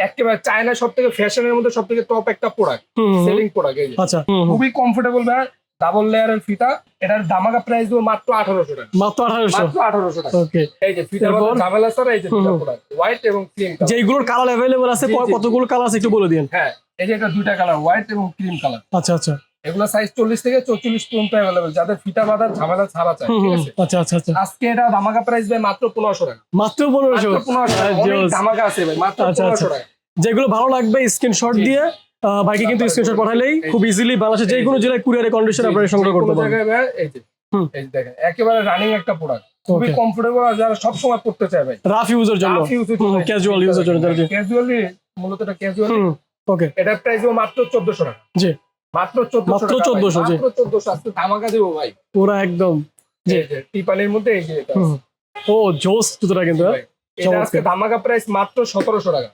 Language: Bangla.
একেবারে চায়না সব থেকে ফ্যাশনের মধ্যে সব থেকে টপ একটা প্রোডাক্ট, সেলিং প্রোডাক্ট। এই যে আচ্ছা খুবই কমফোর্টেবল ভাই, ডাবল লেয়ারের ফিতা। এটার দামাকা প্রাইস দেবো মাত্র 1800 টাকা, মাত্র 1800। মাত্র 1800 টাকা। ওকে, এই যে ফিতার মধ্যে ঝামেলা ছাড়া এই যে ফিতা প্রোডাক্ট, হোয়াইট এবং ক্রিম কালার। যেগুলোর কালার अवेलेबल আছে, জি, জি, কতগুলো কালার আছে একটু বলে দিন। হ্যাঁ, এই যে এটা দুইটা কালার, হোয়াইট এবং ক্রিম কালার। আচ্ছা আচ্ছা এগুলো সাইজ 40 থেকে 44 পর্যন্ত अवेलेबल, যাদের ফিতা বাঁধার ঝামেলা ছাড়া চাই, ঠিক আছে? আচ্ছা আচ্ছা আচ্ছা, আজকে এটা ধামাকা প্রাইস ভাই মাত্র 1500 টাকা, মাত্র 1500। মাত্র 1500 টাকা। অনেক ধামাকা আছে ভাই, মাত্র আচ্ছা, আচ্ছা। 1500 টাকা। যেগুলো ভালো লাগবে স্ক্রিনশট দিয়ে ভাইকে কিন্তু স্ক্রিনশট পাঠালেই খুব ইজিলি বাংলাদেশের যে কোনো জেলায় কুরিয়ারে কন্ডিশন আপনারা সংগ্রহ করতে কোনো পারবেন। জায়গায় ভাই এই যে এই যে দেখেন একেবারে রানিং একটা প্রোডাক্ট, খুবই Okay. কমফোর্টেবল, আর যারা সব সময় পড়তে চায় ভাই, রাফ ইউজের জন্য, ক্যাজুয়াল ইউজের জন্য। ক্যাজুয়ালি, মূলত এটা ক্যাজুয়ালি। ওকে, এটার প্রাইস মাত্র 1400 টাকা, জি মাত্র 1400 টাকা, 1400, জি। মাত্র 1400। আজকে ধামাকা দেবো ভাই, পুরা একদম। জি। এই যে টিপানির মধ্যে এই যে এটা ও জোস জুতোটা কিন্তু, ভাই, এটা আজকে ধামাকা প্রাইস মাত্র 1700 টাকা,